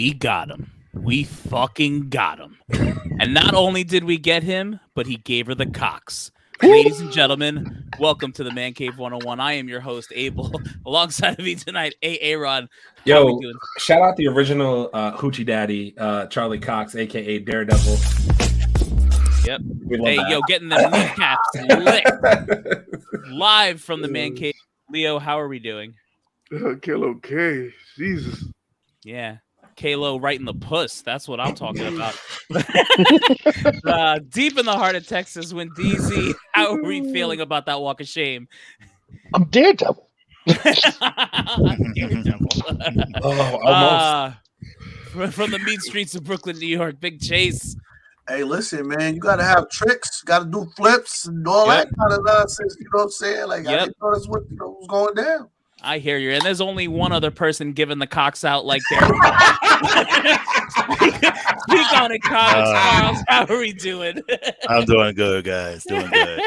we got him. We fucking got him. And not only did we get him, but he gave her the Cox. Ladies and gentlemen, welcome to the Mancave101. I am your host, Abel. Alongside of me tonight, Aaron. Yo, shout out the original Hoochie Daddy, Charlie Cox, a.k.a. Daredevil. Yep. Hey, yo, getting them kneecaps lit. Live from the Man Cave. Leo, how are we doing? Okay. Jesus. Yeah. Kalo right in the puss. That's what I'm talking about. Deep in the heart of Texas, when DZ, how are we feeling about that walk of shame? I'm Daredevil. Daredevil. Almost. From the mean streets of Brooklyn, New York, Big Chase. Hey, listen, man, you got to have tricks, got to do flips and all that kind of nonsense. You know what I'm saying? Like, I didn't know that's what was going down. I hear you. And there's only one other person giving the Cox out like Daredevil. Speak on it, Cox. Charles, how are we doing? I'm doing good, guys. Doing good.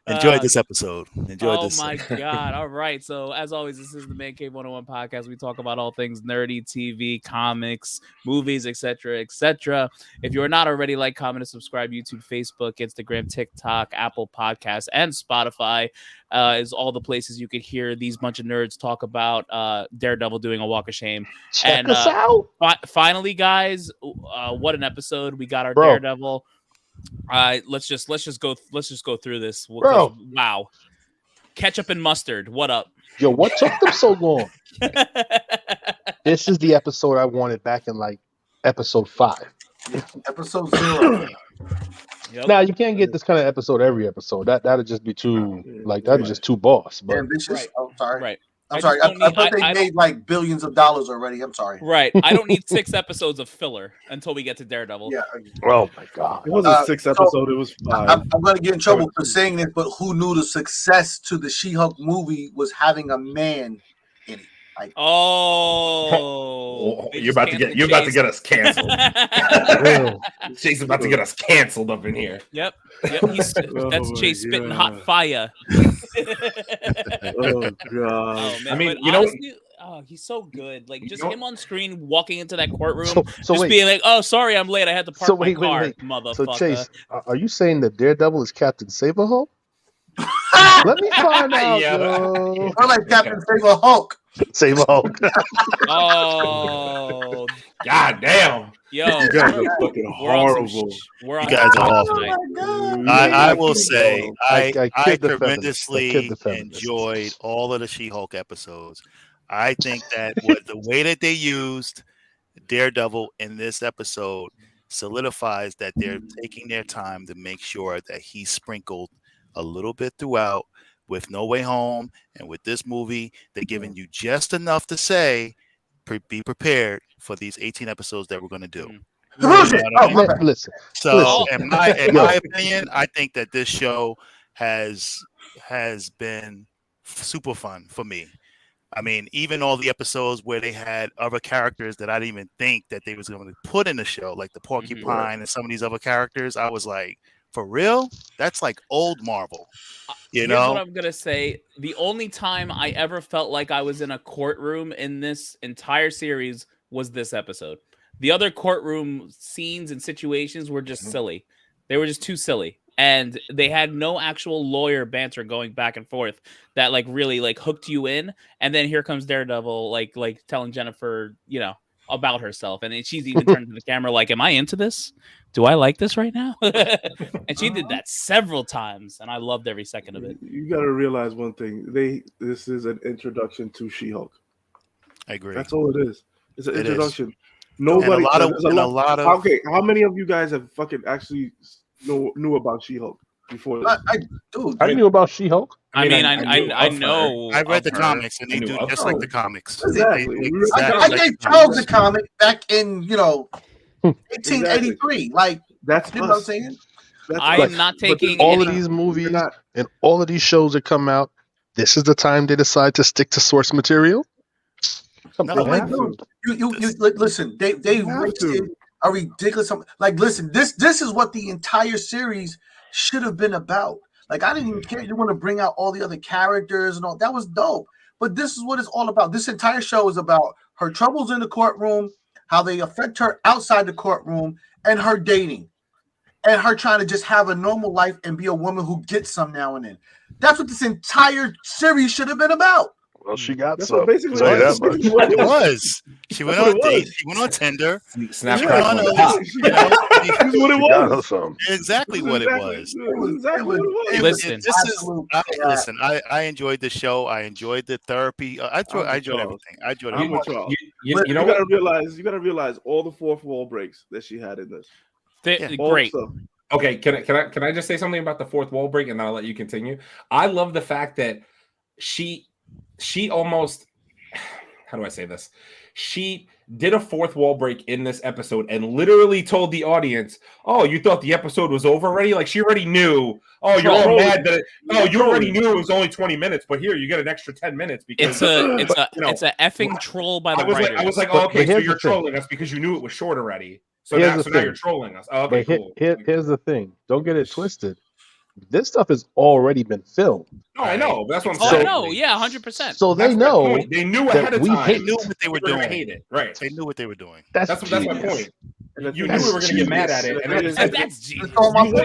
Enjoyed this episode. Oh, my God. All right. So, as always, this is the Mancave101 Podcast. We talk about all things nerdy, TV, comics, movies, etc., etc. If you are not already, like, comment, and subscribe. YouTube, Facebook, Instagram, TikTok, Apple Podcasts, and Spotify is all the places you could hear these bunch of nerds talk about Daredevil doing a walk of shame. Check us out. Finally, guys, what an episode. We got our Daredevil. Let's just go through this. Bro. Wow. Ketchup and mustard. What up? Yo, what took them so long? This is the episode I wanted back in like episode 5. Episode 0. Yep. Now you can't get this kind of episode every episode. That'd just be too that'd just too boss. But ambitious. Right. I'm sorry. Right. I'm sorry. I thought they made like billions of dollars already. I'm sorry. Right. I don't need 6 episodes of filler until we get to Daredevil. Yeah. Oh my God. It wasn't 6 episodes. It was 5. I'm going to get in trouble for saying this, but who knew the success to the She-Hulk movie was having a man in it? Like, you're about to get us canceled. Chase about to get us canceled up in here. Yep. That's Chase spitting hot fire. Oh God. Oh, man. I mean, honestly, he's so good. Like just him on screen walking into that courtroom, so wait. being like, "Oh, sorry, I'm late. I had to park my car." Wait. Motherfucker. So Chase, are you saying that Daredevil is Captain Saberhulk? Let me find out, yo. I like Captain Saberhulk. Saberhulk. Oh, God damn. Yo, You guys are fucking horrible. You guys are awful. God. I will say I kid the tremendously feminists. enjoyed all of the She-Hulk episodes. I think that with the way that they used Daredevil in this episode solidifies that they're taking their time to make sure that he's sprinkled a little bit throughout. With No Way Home and with this movie, they're giving you just enough to say, be prepared for these 18 episodes that we're going to do. You know Listen. in my opinion, I think that this show has been super fun for me. I mean, even all the episodes where they had other characters that I didn't even think that they was going to put in the show, like the Porcupine and some of these other characters, I was like, for real? That's like old Marvel. Here's what I'm gonna say. The only time I ever felt like I was in a courtroom in this entire series was this episode. The other courtroom scenes and situations were just silly. They were just too silly. And they had no actual lawyer banter going back and forth that like really like hooked you in. And then here comes Daredevil like telling Jennifer, about herself. And then she's even turned to the camera like, am I into this? Do I like this right now? And she did that several times. And I loved every second of it. You got to realize one thing. This is an introduction to She-Hulk. I agree. That's all it is. It's an introduction. Nobody. Okay, how many of you guys have fucking actually knew about She-Hulk before this? I knew about She-Hulk. I know. I read the comics, and they do just like the comics. Exactly. I gave Charles the comic back in 1883. Like that's you know what I'm saying. I'm not taking all of these movies and all of these shows that come out. This is the time they decide to stick to source material. You listen. They wasted a ridiculous. Like listen, this is what the entire series should have been about. Like I didn't even care. You want to bring out all the other characters and all that was dope. But this is what it's all about. This entire show is about her troubles in the courtroom, how they affect her outside the courtroom, and her dating, and her trying to just have a normal life and be a woman who gets some now and then. That's what this entire series should have been about. Well, she got That's some. what basically Say that's that what much. basically what It it was. was. She went on a date. She went on Tinder. Snap Yeah, crack I know. one. That's what it She got her was. some. Exactly what it was. This is exactly what it was. Listen. Listen. I enjoyed the show. I enjoyed the therapy. I enjoyed everything. I enjoyed I'm everything. with y'all. You But know you what? gotta realize all the fourth wall breaks that she had in this. All Great. stuff. Okay, can I just say something about the fourth wall break and then I'll let you continue? I love the fact that she almost, how do I say this? She did a fourth wall break in this episode and literally told the audience, "Oh, you thought the episode was over already?" Like she already knew. Oh, you're all mad that you already knew it was only 20 minutes, but here you get an extra 10 minutes because It's a effing troll by the writers. I was like, But okay, so here's you're the thing. trolling us because you knew it was short already. So Here's now the now thing. you're trolling us. Oh, okay, But cool. here's the thing. Don't get it twisted. This stuff has already been filmed. No, I know. That's what I'm Oh, saying. I know. Yeah, 100%. So That's they my know point. They knew that ahead of we time. hate- They knew what they were we were gonna doing. hate it, right? They knew what they were doing. that's That's my genius. point. And You knew That's we were going to get mad at it, and then That's genius.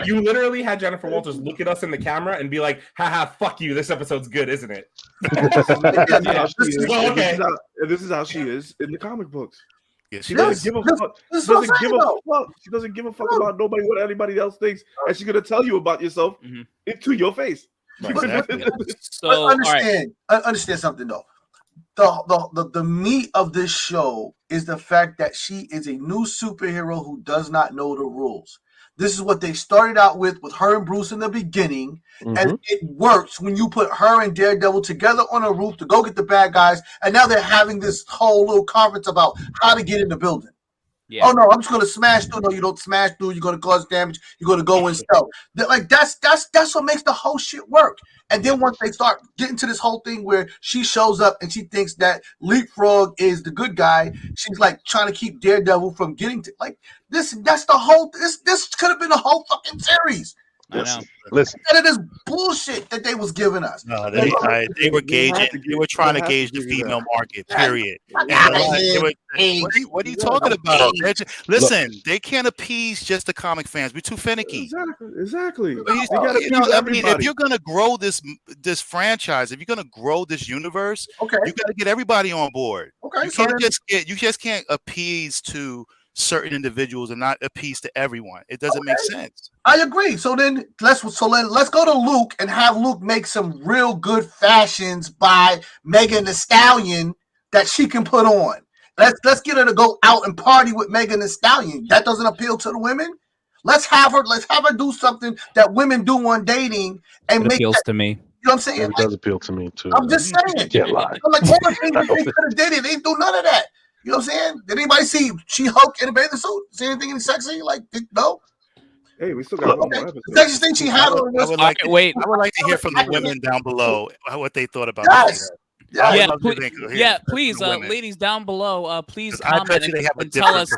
you literally had Jennifer Walters look at us in the camera and be like, "Haha, fuck you! This episode's good, isn't it?" This is how she is. Well, okay. This is how she is in the comic books. Yeah, She she doesn't did. give a fuck. This is She what doesn't I'm give saying, a though. fuck. She doesn't give a fuck about nobody what anybody else thinks, and she's gonna tell you about yourself Mhm. into your face. Exactly. So, But all right. understand something though. The meat of this show is the fact that she is a new superhero who does not know the rules. This is what they started out with her and Bruce in the beginning, and it works when you put her and Daredevil together on a roof to go get the bad guys, and now they're having this whole little conference about how to get in the building. Yeah. Oh no, I'm just gonna smash through. No, you don't smash through. You're gonna cause damage. You're gonna go in stealth. That's what makes the whole shit work. And then once they start getting to this whole thing where she shows up and she thinks that Leapfrog is the good guy, she's like trying to keep Daredevil from getting to this. That's the whole. This could have been a whole fucking series. I know. Listen, Instead of this bullshit that they was giving us. No, they were gauging. They were trying to gauge the female market. Period. And what are you talking about? Listen, they can't appease just the comic fans. We're too finicky. Exactly. If you're gonna grow this franchise, if you're gonna grow this universe, Okay. you got to get everybody on board. Okay. You just can't appease to certain individuals and not appease to everyone. It doesn't make sense. I agree. So then let's go to Luke and have Luke make some real good fashions by Megan Thee Stallion that she can put on. Let's get her to go out and party with Megan Thee Stallion. That doesn't appeal to the women. Let's have her do something that women do on dating and It make appeals that, to me. you know what I'm saying? it does appeal to me too. I'm just saying. Can't lie. I'm like, all the things that they could have did it, they didn't do none of that. You know what I'm saying? Did anybody see She-Hulk in a bathing suit? See anything sexy? Like, no? Hey, we still got one more episode. The sexiest thing she had on I was would like Okay, wait. I would like to hear from the women down below what they thought about Yes. this. Yeah, love to hear Yeah, from please, the women. ladies down below, please 'Cause I comment bet you they have a and tell different us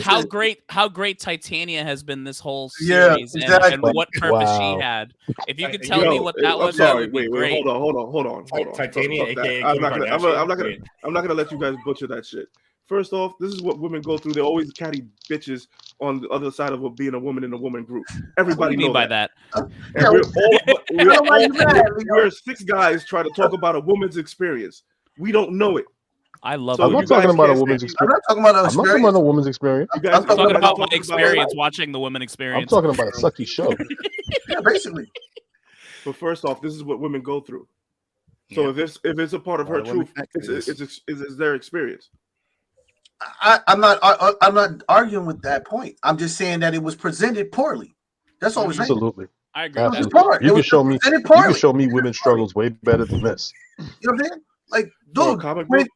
perspective. how great Titania has been this whole Yeah, series and exactly. what purpose Wow. she had. If you could Yo, tell me what that I'm was, that sorry. would be Wait, great. hold on. Titania, Fuck that. aka I'm Kim not Kardashian. gonna let you guys butcher that shit. First off, this is what women go through. They're always catty bitches on the other side of being a woman in a woman group. What do Everybody you mean knows by that. that? And we're six guys trying to talk about a woman's experience. We don't know it. I love So I'm it. you not talking guys about a can't woman's say- I'm experience. not talking about an I'm not talking experience. about a woman's experience. You guys I'm I'm talking you guys about my talking experience watching the women I'm experience. talking about a sucky show. Yeah, basically. But first off, this is what women go through. So Yeah. if it's a part of A lot her of women truth, connect to this. it's their experience. I'm not arguing with that point. I'm just saying that it was presented poorly. That's all I'm saying. Absolutely. I agree with that. Absolutely. Poor. It You can was show me. presented You poorly. can show me women's struggles way better than this. You know what I'm saying? Like, For a dude, comic when, book?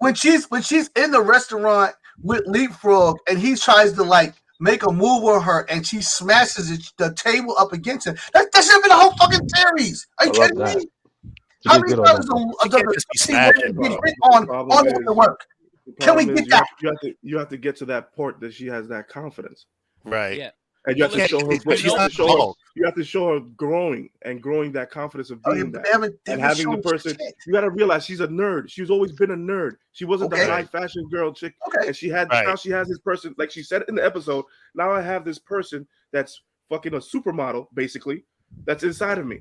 when she's in the restaurant with Leapfrog and he tries to like make a move on her and she smashes the table up against him, that should have been a whole fucking series. Are you I love kidding that. me? She How did many good on times that. She can't just be smashing, get bro. hit on Problem on is- the work? The Can we problem is get that? You have to get to that part that she has that confidence. Right. Yeah. And you have to show her. But she's not Hulk. You have to show her growing that confidence of being that. And having the person, you got to realize she's a nerd. She's always been a nerd. She wasn't the high fashion girl chick. And she had now she has this person, like she said in the episode. Now I have this person that's fucking a supermodel, basically, that's inside of me.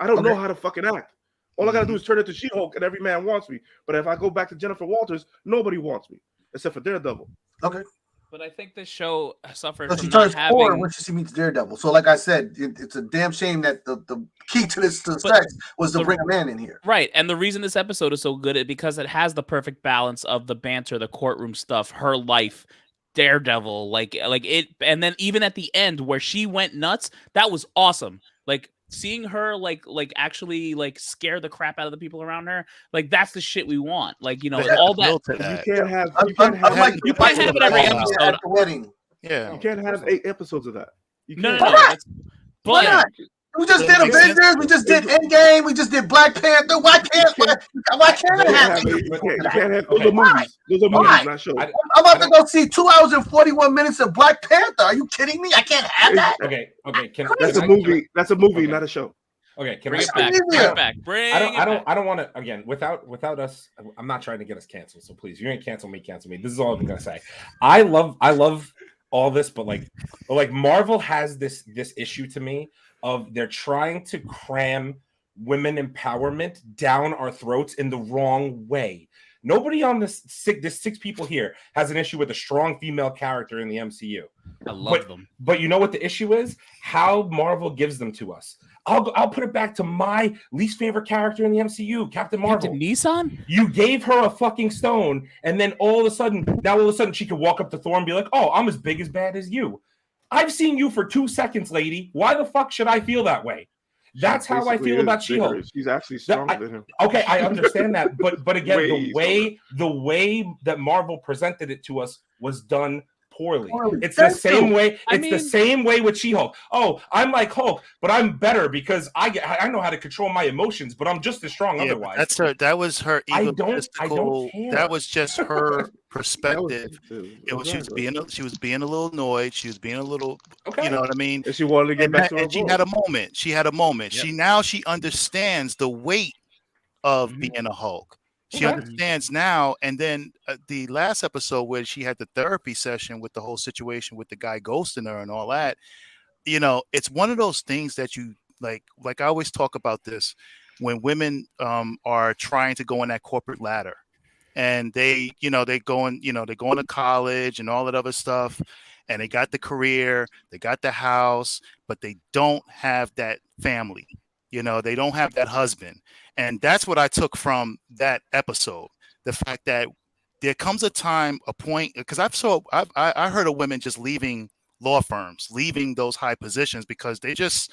I don't know how to fucking act. All I gotta do is turn into She-Hulk, and every man wants me. But if I go back to Jennifer Walters, nobody wants me except for Daredevil. Okay. But I think this show suffered So from she not turns having. forward when she meets Daredevil. So, like I said, it's a damn shame that the key to this sex was to bring a man in here. Right, and the reason this episode is so good is because it has the perfect balance of the banter, the courtroom stuff, her life, Daredevil, like it, and then even at the end where she went nuts, that was awesome. Like seeing her like actually like scare the crap out of the people around her, like that's the shit we want. Like, you know, all that. You can't have it every episode at the wedding. Yeah, you can't have 8 episodes of that. No. Why not? We just did Avengers. We just did Endgame. We just did Black Panther. Why can't it happen? You can't have those are movies. Those are movies, not shows. I'm about to go see 2 hours and 41 minutes of Black Panther. Are you kidding me? I can't have that. Okay. That's a movie. That's a movie, not a show. Okay, can bring it back. I don't want to again without us. I'm not trying to get us canceled. So please, you're gonna cancel me. This is all I'm gonna say. I love all this, but like Marvel has this issue to me of they're trying to cram women empowerment down our throats in the wrong way. Nobody on this 6 people here has an issue with a strong female character in the MCU. I love them. But you know what the issue is? How Marvel gives them to us. I'll put it back to my least favorite character in the MCU, Captain Marvel. Captain Nissan? You gave her a fucking stone, and then all of a sudden she could walk up to Thor and be like, "Oh, I'm as big as bad as you." I've seen you for 2 seconds, lady. Why the fuck should I feel that way? That's how I feel about She-Hulk. She's actually stronger than him. Okay, I understand that, but again, the way that Marvel presented it to us was done poorly. It's the same way. The same way with She-Hulk. Oh, I'm like Hulk, but I'm better because I know how to control my emotions, but I'm just as strong otherwise. That's her. That was her egotistical. care. That was just her perspective. She was being a little annoyed. She was being a little. Okay. You know what I mean? And she wanted to get back to her. And she had a moment. Yep. She understands the weight of being a Hulk. She understands now. And then the last episode where she had the therapy session with the whole situation with the guy ghosting her and all that, you know, it's one of those things that you like I always talk about this when women are trying to go on that corporate ladder and they go to college and all that other stuff and they got the career, they got the house, but they don't have that family. You know, they don't have that husband. And that's what I took from that episode. The fact that there comes a point, because I heard of women just leaving law firms, leaving those high positions because they just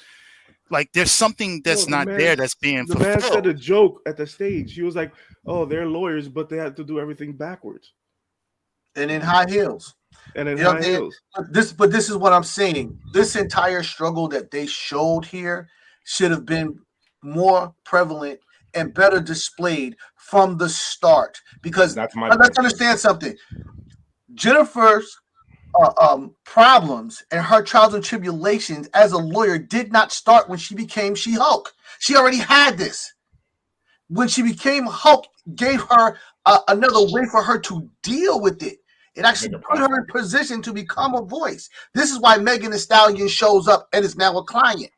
like there's something that's that's being fulfilled. The man said a joke at the stage. He was like, "Oh, they're lawyers, but they have to do everything backwards." And in high heels. But this is what I'm saying. This entire struggle that they showed here should have been more prevalent and better displayed from the start. Because let's understand something. Jennifer's problems and her trials and tribulations as a lawyer did not start when she became She-Hulk. She already had this. When she became Hulk, gave her another way for her to deal with it. It actually put her in position to become a voice. This is why Megan Thee Stallion shows up and is now a client.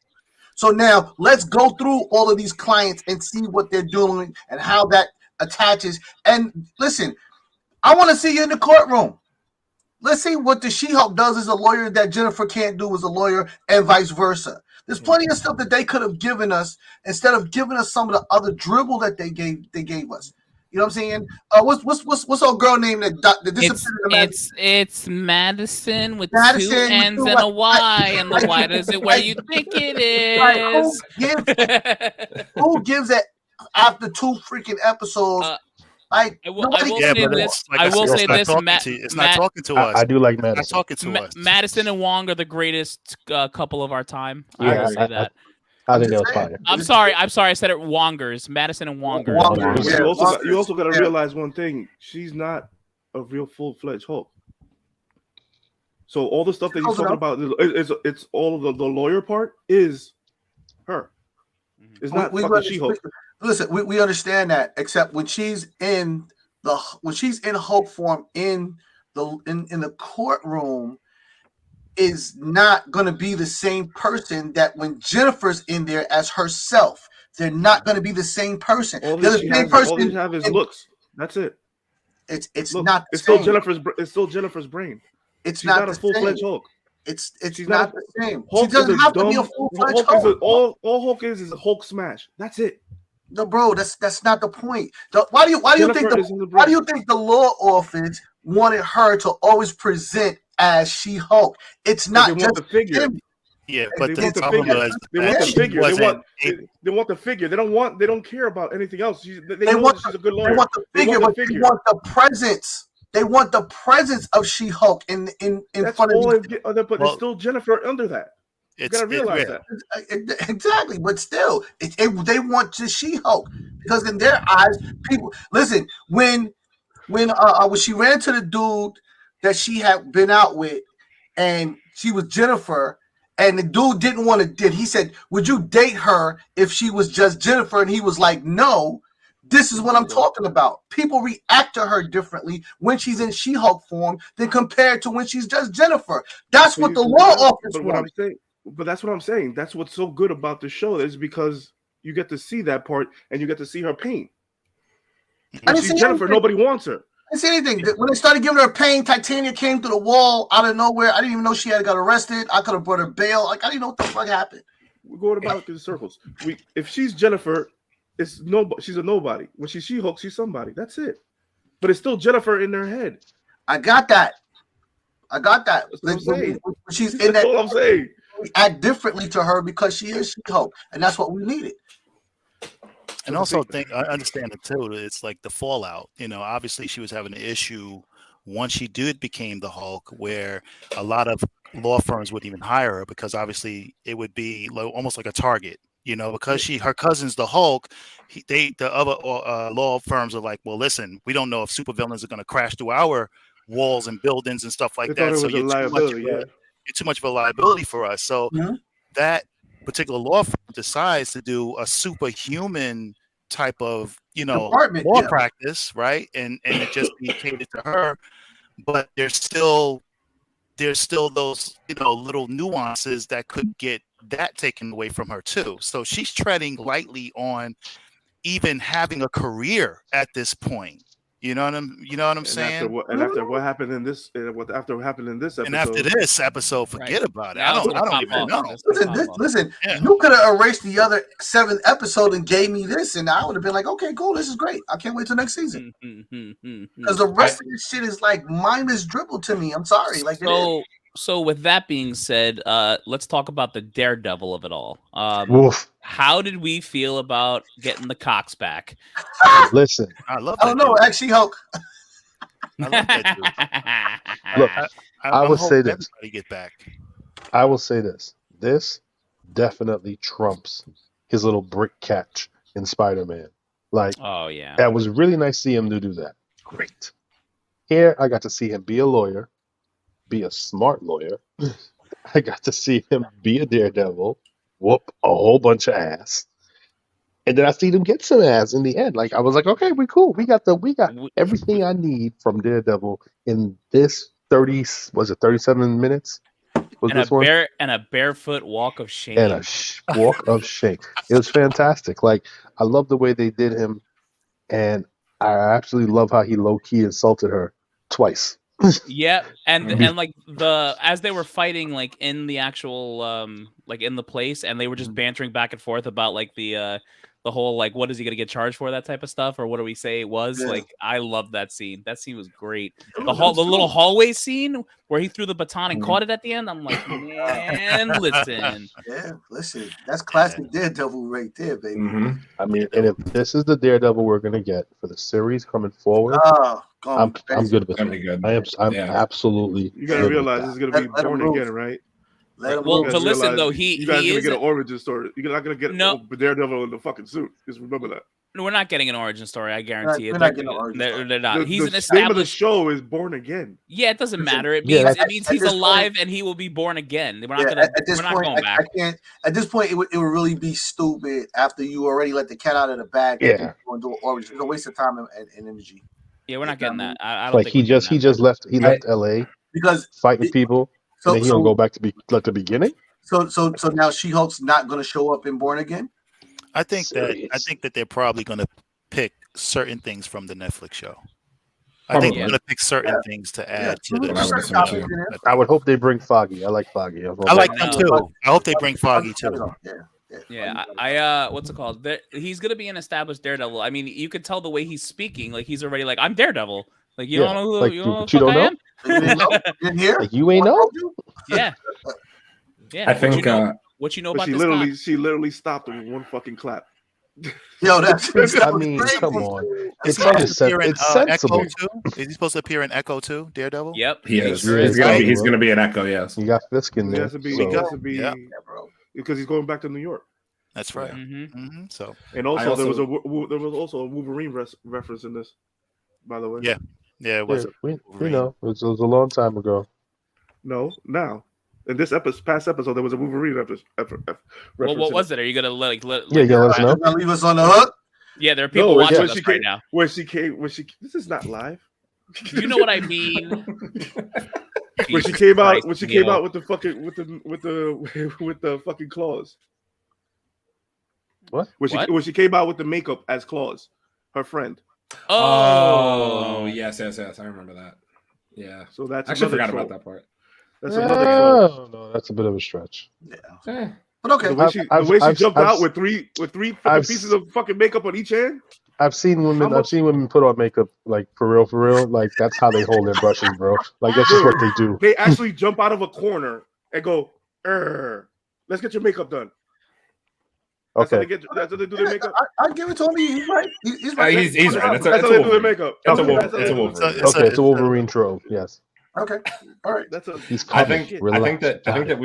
So now let's go through all of these clients and see what they're doing and how that attaches. And listen, I want to see you in the courtroom. Let's see what the She-Hulk does as a lawyer that Jennifer can't do as a lawyer, and vice versa. There's plenty of stuff that they could have given us instead of giving us some of the other dribble that they gave us. You know what I'm saying? What's our girl name that disappeared? It's Madison with 2 N's and a Y, and the Y is it where you think it is. Who gives it after 2 freaking episodes? I will say this. It's not talking to us. I do like Madison. It's not talking to us. Madison and Wong are the greatest couple of our time. Yeah, I will say that. I think that was fire. I'm sorry. I said it Wongers. Madison and Wongers. You also got to realize one thing. She's not a real full-fledged Hulk. So all the stuff that he's talking about, it's all of the lawyer part is her. It's not fucking She-Hulk. Listen, we understand that, except when she's in Hulk form in the courtroom, is not going to be the same person that when Jennifer's in there as herself. They're not going to be the same person. All they have is looks. That's it. It's not. It's still Jennifer's. It's still Jennifer's brain. She's not a full-fledged Hulk. It's not the same. Hulk she doesn't have to be a full-fledged Hulk. All Hulk is a Hulk smash. That's it. No, bro, that's not the point. Why do you think the law office wanted her to always present as She-Hulk? It's not just the figure. him. Yeah, but they want the figure. They want the figure. They don't care about anything else. They want she's a good lawyer. They want the figure, but they want the presence. They want the presence of She-Hulk in front of you. But it's still Jennifer under that. You gotta realize that. Exactly, but still, they want to She-Hulk because in their eyes, people listen. When she ran to the dude that she had been out with, and she was Jennifer. And the dude didn't want to did. He said, "Would you date her if she was just Jennifer?" And he was like, "No." This is what I'm talking about. People react to her differently when she's in She-Hulk form than compared to when she's just Jennifer. That's what the law office wants. But that's what I'm saying. That's what's so good about the show is because you get to see that part and you get to see her pain. When she's Jennifer, nobody wants her. I didn't see anything. When they started giving her pain, Titania came through the wall out of nowhere. I didn't even know she had got arrested. I could have brought her bail. Like, I didn't know what the fuck happened. We're going about in circles. If she's Jennifer, she's a nobody. When she's She-Hulk, she's somebody. That's it. But it's still Jennifer in their head. I got that. That's what I'm saying. When she's in that's that, all I'm saying. We act differently to her because she is She-Hulk, and that's what we needed. And also I understand it too. It's like the fallout. Obviously she was having an issue once she became the Hulk, where a lot of law firms wouldn't even hire her because obviously it would be almost like a target. Because her cousin's the Hulk. The other law firms are like, well, listen, we don't know if supervillains are going to crash through our walls and buildings and stuff like that. So you're too much of a liability for us. So that particular law firm decides to do a superhuman type of law practice, right? And it just be catered to her, but there's still those little nuances that could get that taken away from her too. So she's treading lightly on even having a career at this point. You know what I'm saying? After what happened in this, after what happened in this episode, and after this episode, forget about it. I don't even know. Listen, you could have erased the other 7th episode and gave me this, and I would have been like, okay, cool, this is great. I can't wait till next season. Because the rest of this shit is like mindless dribble to me. I'm sorry. Like, so with that being said, let's talk about the Daredevil of it all. How did we feel about getting the Cox back? Listen, I don't know. Actually, Hulk. I love that dude. Look, I will say this. Get back. I will say this. This definitely trumps his little brick catch in Spider-Man. Like, oh yeah, that was really nice to see him to do that. Great. Here, I got to see him be a lawyer, be a smart lawyer. I got to see him be a daredevil, whoop a whole bunch of ass, and then I see him get some ass in the end. Like, I was like, okay, we cool. We got everything I need from Daredevil in this 37 minutes. And a barefoot walk of shame. And a walk of shame. It was fantastic. Like, I love the way they did him, and I absolutely love how he low key insulted her twice. Yeah, and like as they were fighting, like in the actual like in the place, and they were just bantering back and forth about like the whole like what is he gonna get charged for, that type of stuff, or what do we say it was? Yeah. Like, I love that scene. That scene was great. The little hallway scene where he threw the baton and caught it at the end. I'm like, man, listen. Yeah, listen. That's classic Daredevil right there, baby. I mean, and if this is the Daredevil we're gonna get for the series coming forward, I'm good with it. I'm absolutely. You gotta realize this is gonna be born again, right? Well, but listen though, you guys gonna get an origin story. You're not gonna get Daredevil in the fucking suit. Just remember that. we're not getting an origin story. I guarantee We're not getting an origin story. They're not. He's an name of the established. show is Born Again. Yeah, it doesn't matter. It Yeah, means that's- it means he's alive and he will be born again. We're not Yeah, gonna. at this We're not point, going back. I can't. At this point, it would really be stupid after you already let the cat out of the bag. Yeah. And do an origin. It's a waste of time and energy. Yeah, we're not getting that. I don't Like think he we're getting just that. left LA Because fighting people, so and then he gonna go back to like the beginning. so now She-Hulk's not going to show up in Born Again. I think Serious. that they're probably going to pick certain things from the Netflix show. I think Probably. they're going to pick certain things to add to the. I would assume too. I would hope they bring Foggy. I like Foggy. I like them too. I hope they bring Foggy too. Yeah. I what's it called? He's gonna be an established Daredevil. I mean, you could tell the way he's speaking. Like he's already like, I'm Daredevil. Like you Yeah, don't know who like, you know but you who the don't fuck I am? You didn't hear? Like you ain't know. Yeah. Yeah. I think What you know But about she this literally, guy? she literally stopped him with one fucking clap. Yo, that's. I mean, come on. Is It's he supposed to understand. appear in, It's sensible. Echo too? Is he supposed to appear in Echo too, Daredevil? Yep. he is. sure He's is. gonna be, Right. he's gonna be an Echo. Yes. You got Fisk in He there. has to be. so- He has to be. Yeah. bro. Because he's going back to New York. That's right. Mm-hmm. So And also, there was also- there was also a Wolverine reference in this. By the way. Yeah. Yeah, it was. Yeah, we know. It was a long time ago. No. Now, in this past episode, there was a Wolverine reference. Well, what was it? Are you gonna let? Yeah, let us know. Gonna leave us on the hook. Yeah, there are people No, watching when us she right came- now. When she came. This is not live. You know what I mean? When she Jesus came out. Christ, When she came Neil. out with the fucking with the fucking claws. What? When she came out with the makeup as Claws, her friend. Oh, yes. I remember that. Yeah. So that's I actually another forgot trope. about that part. That's another trope. No, that's a bit of a stretch. Yeah. But okay. The way she I've- jumped I've- out with three fucking I've- pieces of fucking makeup on each hand. I've seen women. How much- I've seen women put on makeup like for real. Like that's how they hold their brushes, bro. Like that's just what they do. They actually jump out of a corner and go, let's get your makeup done. That's how Okay. that's how they do their makeup. I give it to him. He's right. He's right. He's right. That's how they do their makeup. That's a Okay, Wolverine. that's It's a how- Wolverine. Okay, it's a Wolverine trope. Yes, Okay. All right. That's a he's I coming. think Relax. that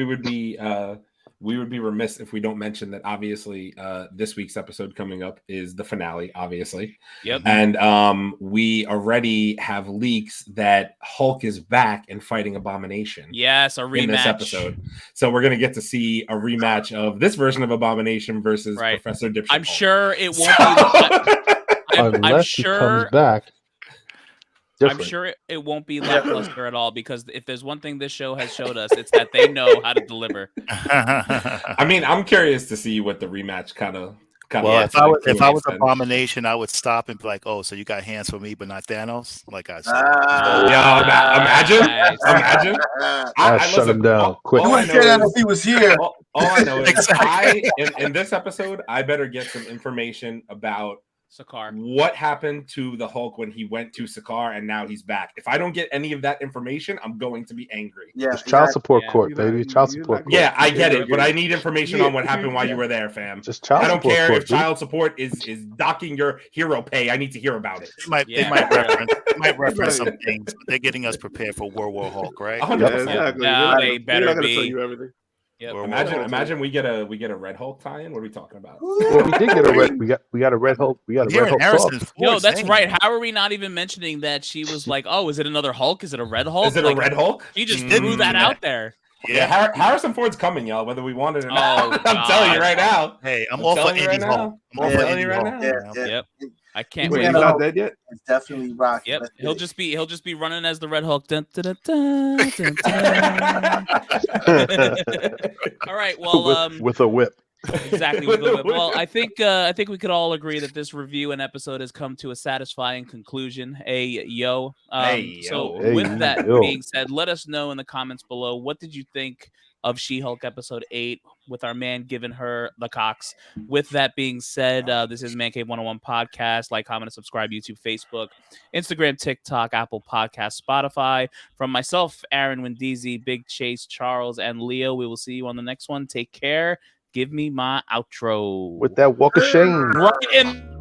we would be remiss if we don't mention that obviously this week's episode coming up is the finale, obviously. Yep. And we already have leaks that Hulk is back and fighting Abomination. Yes, a rematch. In this episode. So we're gonna get to see a rematch of this version of Abomination versus Right. Professor Dipshit. I'm Hulk. sure it won't be. I'm Unless he sure. comes back. I'm Different. sure it won't be lackluster at all because if there's one thing this show has showed us, it's that they know how to deliver. I mean, I'm curious to see what the rematch kind of. Well, if I was Abomination, I would stop and be like, "Oh, so you got hands for me, but not Thanos?" Like I said. Imagine. I shut him down quick. You wouldn't say that if he was here. All I know is Exactly. in this episode, I better get some information about Sakaar. what happened to the Hulk when he went to Sakaar and now he's back. If I don't get any of that information, I'm going to be angry. Yeah. It's child support Yeah. court, You're baby. not- Child you're support not- court. Yeah, I get it, but I need information on what happened while Yeah. you were there, fam. Just child I don't support care court, if dude. child support is docking your hero pay. I need to hear about it. Yeah. They might reference some things. But they're getting us prepared for World War Hulk, right? 100%. Yeah, exactly. Yeah, They're they not better gonna be. tell you everything. Yep. World War Imagine, Hulk. imagine we get a Red Hulk tie-in. What are we talking about? Well, we did get a red. We got a red Hulk. We got a Here red in Hulk Harrison talk. Yo, Ford's that's name. right. How are we not even mentioning that she was like, "Oh, is it another Hulk? Is it a red Hulk?" Is it Like, a Red Hulk? She just Mm. threw that out there. Yeah, Harrison Ford's coming, y'all. Whether we want it or not, Oh, I'm telling you right now. Hey, I'm I'm all for telling you right Indy now. Hulk. I'm all I'm for telling Indy you right Hulk. now. Yeah. Yep. I can't Wait, wait. he's not dead yet? It's definitely rocky. Yep, Let's he'll get it. just be running as the Red Hulk. Dun, dun, dun, dun, dun, dun. All right, well, with a whip. exactly. Well, I think we could all agree that this review and episode has come to a satisfying conclusion. So Hey, with that yo. being said, let us know in the comments below, what did you think of She-Hulk episode 8 with our man giving her the Cox? With that being said, this is Mancave101 Podcast. Like, comment, and subscribe. YouTube, Facebook, Instagram, TikTok, Apple Podcast, Spotify. From myself, Aaron Wendeezy, Big Chase, Charles, and Leo, we will see you on the next one. Take care. Give me my outro. With that walk of shame. Right in